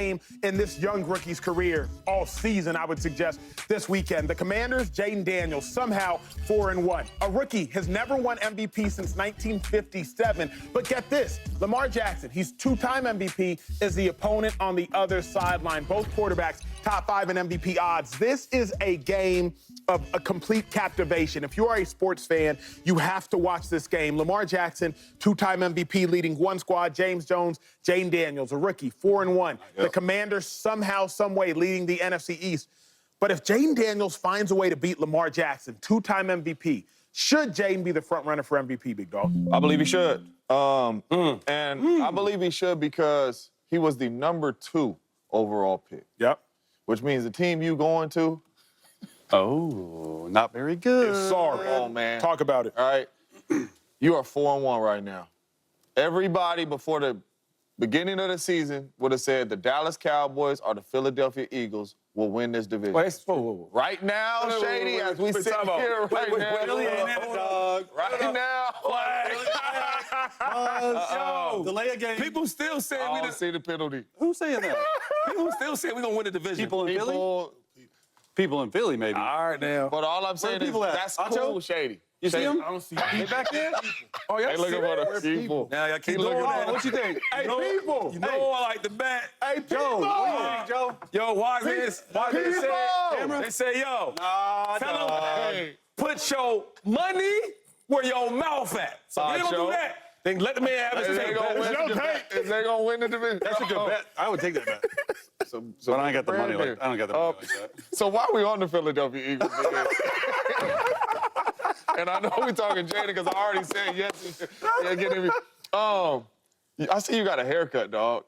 in this young rookie's career all season, I would suggest, this weekend. The Commanders, Jaden Daniels, somehow 4-1. A rookie has never won MVP since 1957. But get this, Lamar Jackson, he's two-time MVP, is the opponent on the other sideline. Both quarterbacks top 5 in MVP odds. This is a game of a complete captivation. If you are a sports fan, you have to watch this game. Lamar Jackson, two-time MVP, leading one squad. James Jones, Jaden Daniels, a rookie, 4-1. The Commanders somehow, some way leading the NFC East. But if Jaden Daniels finds a way to beat Lamar Jackson, two-time MVP, should Jaden be the front runner for MVP, big dog? I believe he should. I believe he should because he was the #2 overall pick. Yep. Which means the team you going to. Oh, not very good. Sorry. Oh, man. Talk about it. All right. You are 4-1 right now. Everybody before the beginning of the season would have said the Dallas Cowboys or the Philadelphia Eagles will win this division. Right now, Shady, as we sit here right now. Right now. Delay a game. People still say I don't see the penalty. Who's saying that? People still say we're gonna win the division. People in Philly? People in Philly, maybe. All right now. But all I'm saying is people at? that's Acho? cool, Shady. You see him? I don't see They back there? Oh, yeah. They looking for the people. Now y'all keep He looking doing for that. What you think? Hey, people! You know I like the bet. Hey, Joe, what do you think, Joe? Yo, wise man People! they say, yo, tell them, Hey. put your money where your mouth at. So if they don't Joe. do that, then let the man have his Is they take. gonna win your the division? Is they gonna win the division? That's a good bet. I would take that bet. So But I ain't got the money like I don't got the money like that. So why we on the Philadelphia Eagles? And I know we talking Jaden because I already said yes. Yeah, get him. I see you got a haircut, dog.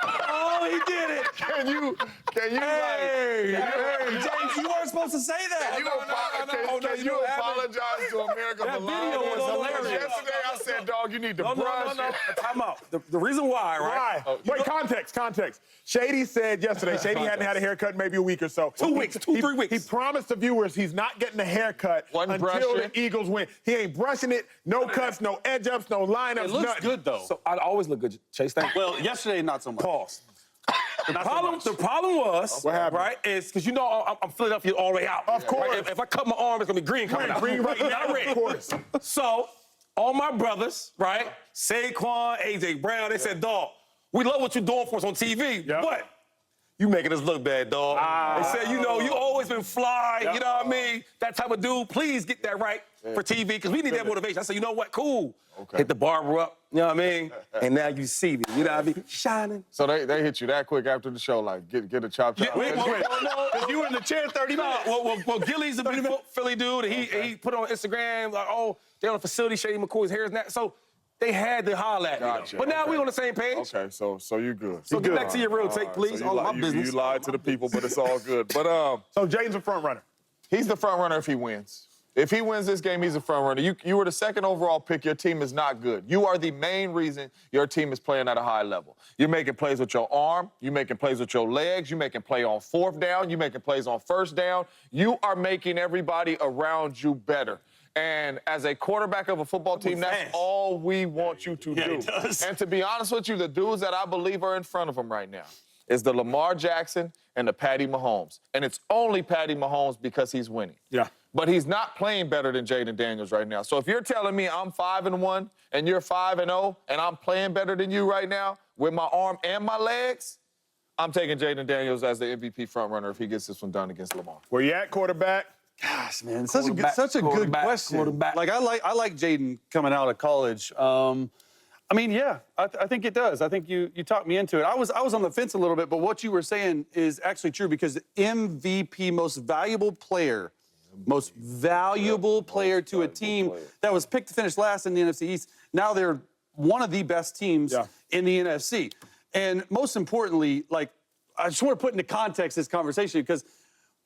Oh, he did it. Can you Hey, James, you weren't supposed to say that. can you apologize to America That for video lying? was hilarious. Yesterday I said, dog, you need to No. brush. Time out. The reason why, right? Why? Wait, context. Shady said yesterday, Shady hadn't had a haircut in maybe a week or so. 2 weeks, 3 weeks. He promised the viewers he's not getting a haircut Wasn't until brushing. the Eagles win. He ain't brushing it, no cuts, no edge-ups, no lineups, It looks nothing. good, though. So I'd always look good, Chase. Thank you. Well, yesterday, not so much. Pause. The problem was, What happened? right, is because you know I'm Philadelphia all the way out. Of course. Right? If I cut my arm, it's gonna be green coming out. Green right now, Not red. of course. So all my brothers, right, Saquon, AJ Brown, they said, dog, we love what you're doing for us on TV, Yep. but you making us look bad, dog. They said, you know, you always been fly, you know what I mean? That type of dude. Please get that right for TV, because we need that motivation. I said, you know what? Cool. Okay. Hit the barber up, you know what I mean? And now you see me, you know what I mean? Shining. So they hit you that quick after the show, like get a chop. Because you were in the chair 30 minutes. Well, Gilly's a big Philly dude. And he put on Instagram, like, oh, they're on the facility, Shady McCoy's hair is not. So they had to holler at me. Gotcha, But now okay. we on the same page. Okay, so you good. So get back to your real take, All please. so All of my you business. You lied to the people, but it's all good. But So Jaden's a front runner. he's the front runner if he wins. If he wins this game, he's a front runner. You were the second overall pick. Your team is not good. You are the main reason your team is playing at a high level. You're making plays with your arm. You're making plays with your legs. You're making play on 4th down. You're making plays on 1st down. You are making everybody around you better. And as a quarterback of a football team, that's all we want you to do. And to be honest with you, the dudes that I believe are in front of him right now is the Lamar Jackson and the Patty Mahomes. And it's only Patty Mahomes because he's winning. Yeah. But he's not playing better than Jaden Daniels right now. So if you're telling me I'm 5-1 and you're 5-0 and I'm playing better than you right now with my arm and my legs, I'm taking Jaden Daniels as the MVP frontrunner if he gets this one done against Lamar. Where you at, quarterback? Gosh, man, such a good question. Quarterback. Like I like Jaden coming out of college. I mean, yeah, I think it does. I think you talked me into it. I was on the fence a little bit, but what you were saying is actually true because MVP, most valuable player to a team that was picked to finish last in the NFC East. Now they're one of the best teams in the NFC. And most importantly, like, I just want to put into context this conversation because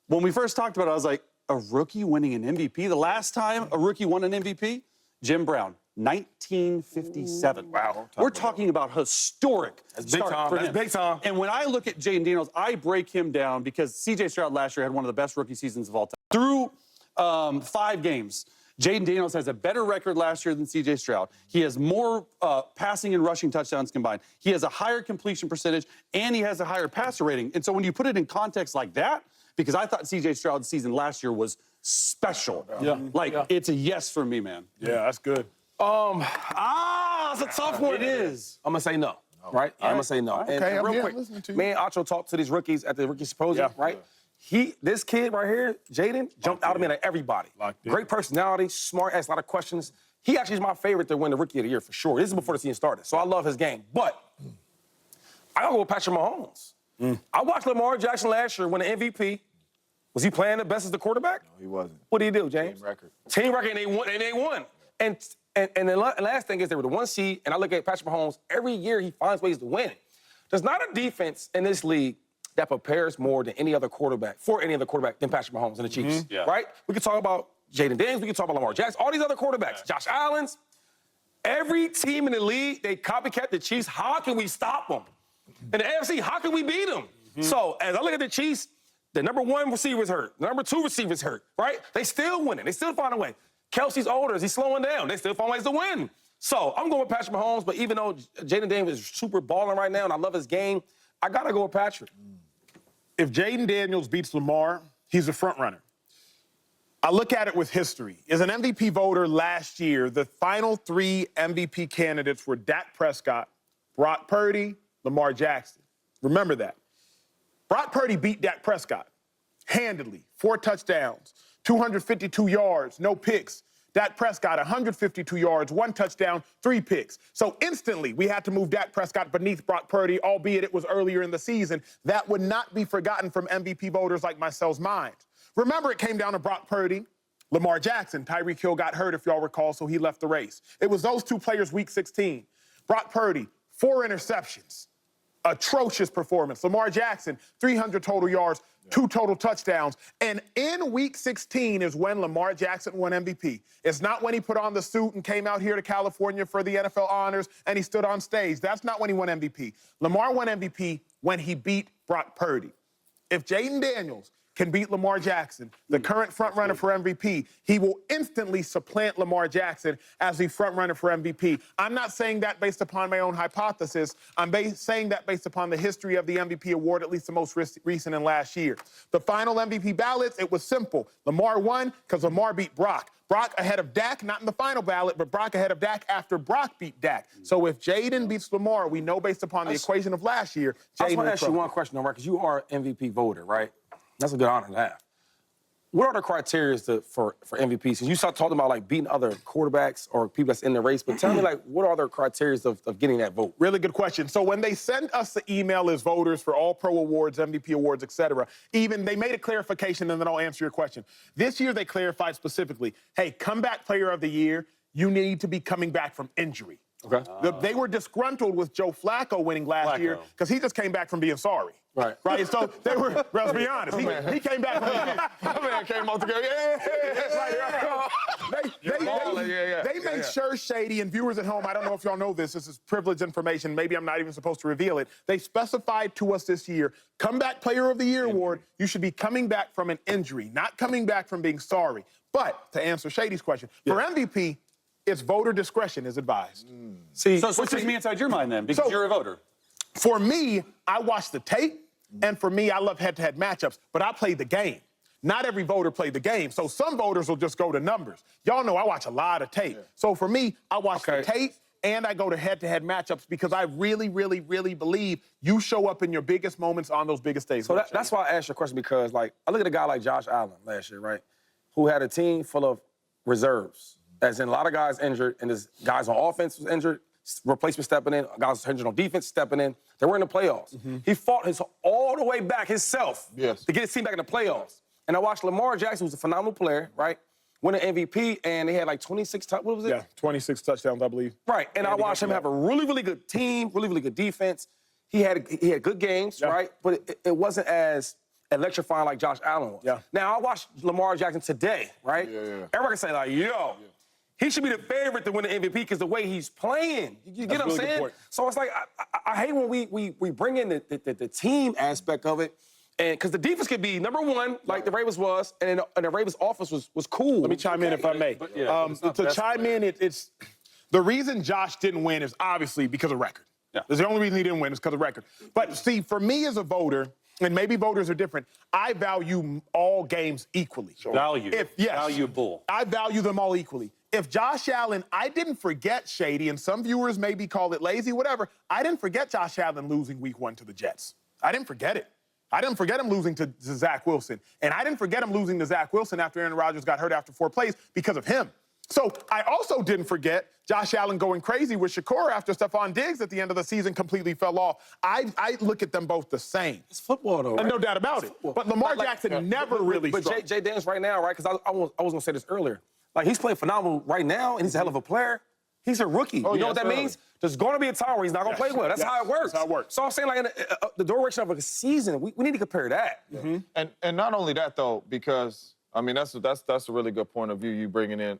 when we first talked about it, I was like, a rookie winning an MVP? The last time a rookie won an MVP? Jim Brown, 1957. Wow. We're talking about historic start time. for That's him. big time. And when I look at Jaden Daniels, I break him down because C.J. Stroud last year had one of the best rookie seasons of all time. Through 5 games, Jaden Daniels has a better record last year than C.J. Stroud. He has more passing and rushing touchdowns combined. He has a higher completion percentage, and he has a higher passer rating. And so when you put it in context like that, because I thought C.J. Stroud's season last year was special. It's a yes for me, man. Yeah, that's good. It's a tough one. It is. I'm gonna say no. Right? I'm gonna say no. Okay, and I'm real here quick, listening to you. me and Acho talked to these rookies at the rookie symposium, right? This kid right here, Jaden, jumped out of me like everybody. Great personality, smart, asks a lot of questions. He actually is my favorite to win the Rookie of the Year for sure. This is before the season started, so I love his game. But I gotta go with Patrick Mahomes. I watched Lamar Jackson last year win the MVP. Was he playing the best as the quarterback? No, he wasn't. What did he do, James? Team record. Team record, and they won. And the last thing is they were the 1 seed, and I look at Patrick Mahomes, every year he finds ways to win. There's not a defense in this league that prepares more than any other quarterback, for any other quarterback than Patrick Mahomes and the Chiefs, right? We could talk about Jaden Daniels, we could talk about Lamar Jackson, all these other quarterbacks, Josh Allen's. Every team in the league, they copycat the Chiefs. How can we stop them? In the AFC, how can we beat them? So as I look at the Chiefs, the number 1 receiver's hurt, the number 2 receiver's hurt, right? They still winning, they still find a way. Kelsey's older, he's slowing down, they still find ways to win. So I'm going with Patrick Mahomes, but even though Jaden Daniels is super balling right now and I love his game, I gotta go with Patrick. If Jaden Daniels beats Lamar, he's a front runner. I look at it with history. As an MVP voter last year, the final 3 MVP candidates were Dak Prescott, Brock Purdy, Lamar Jackson. Remember that. Brock Purdy beat Dak Prescott handedly, 4 touchdowns, 252 yards, no picks. Dak Prescott, 152 yards, 1 touchdown, 3 picks. So instantly, we had to move Dak Prescott beneath Brock Purdy, albeit it was earlier in the season. That would not be forgotten from MVP voters like myself's mind. Remember, it came down to Brock Purdy, Lamar Jackson. Tyreek Hill got hurt, if y'all recall, so he left the race. It was those 2 players week 16. Brock Purdy, 4 interceptions. Atrocious performance. Lamar Jackson, 300 total yards, 2 total touchdowns. And in week 16 is when Lamar Jackson won MVP. It's not when he put on the suit and came out here to California for the NFL honors and he stood on stage. That's not when he won MVP. Lamar won MVP when he beat Brock Purdy. If Jaden Daniels can beat Lamar Jackson, the current frontrunner for MVP, he will instantly supplant Lamar Jackson as the frontrunner for MVP. I'm not saying that based upon my own hypothesis. I'm saying that based upon the history of the MVP award, at least the most recent in last year. The final MVP ballots, it was simple. Lamar won because Lamar beat Brock. Brock ahead of Dak, not in the final ballot, but Brock ahead of Dak after Brock beat Dak. So if Jaden beats Lamar, we know based upon the equation of last year, Jaden I just want to ask you one question, because you are an MVP voter, right? That's a good honor to have. What are the criteria for MVP? Because you start talking about like beating other quarterbacks or people that's in the race, but tell me like what are the criteria of getting that vote? Really good question. So when they send us the email as voters for all pro awards, MVP awards, et cetera, even they made a clarification and then I'll answer your question. This year they clarified specifically, hey, comeback player of the year, you need to be coming back from injury. Okay. They were disgruntled with Joe Flacco winning last year because he just came back from being sorry. Right. So they were, let's be honest, he came back from My man came out together. They made sure, Shady, and viewers at home, I don't know if y'all know this is privileged information, maybe I'm not even supposed to reveal it. They specified to us this year, Comeback Player of the Year award, you should be coming back from an injury, not coming back from being sorry. But to answer Shady's question, for MVP, it's voter discretion is advised. See, so what puts me inside your mind then, because you're a voter? For me, I watch the tape, and for me, I love head-to-head matchups, but I play the game. Not every voter played the game, so some voters will just go to numbers. Y'all know I watch a lot of tape. So for me, I watch the tape, and I go to head-to-head matchups because I really, really, really believe you show up in your biggest moments on those biggest days. So that's why I asked you a question, because like I look at a guy like Josh Allen last year, right, who had a team full of reserves, as in a lot of guys injured, and there's guys on offense was injured, replacement stepping in, guys injured on defense stepping in. They were in the playoffs. He fought all the way back himself to get his team back in the playoffs. And I watched Lamar Jackson, who's a phenomenal player, right, win an MVP, and they had like 26, what was it? Yeah, 26 touchdowns, I believe. Right, and I watched him have a really, really good team, really, really good defense. He had good games, right, but it wasn't as electrifying like Josh Allen was. Now, I watched Lamar Jackson today, right? Everyone can say like, yo, he should be the favorite to win the MVP because the way he's playing. You get what I'm saying? So it's like, I hate when we bring in the team aspect of it, And because the defense could be number one, like the Ravens was, and the Ravens offense was cool. Let me chime in if I may. To chime in, it's the reason Josh didn't win is obviously because of record. Yeah. That's the only reason he didn't win is because of record. But see, for me as a voter, and maybe voters are different, I value all games equally. Valuable. I value them all equally. If Josh Allen, I didn't forget Shady, and some viewers maybe call it lazy, whatever. I didn't forget Josh Allen losing week 1 to the Jets. I didn't forget it. I didn't forget him losing to Zach Wilson. And I didn't forget him losing to Zach Wilson after Aaron Rodgers got hurt after 4 plays because of him. So I also didn't forget Josh Allen going crazy with Shakur after Stephon Diggs at the end of the season completely fell off. I look at them both the same. It's football, though, right? No doubt about it. But Lamar Jackson never really But struck. Jay Daniels right now, right, because I was going to say this earlier. Like, he's playing phenomenal right now, and he's a hell of a player. He's a rookie. You know what that means? There's going to be a time where he's not going to play well. That's how it works. That's how it works. So I'm saying, like, in the duration of a season, we need to compare that. And not only that, though, because, I mean, that's a really good point of view you bringing in.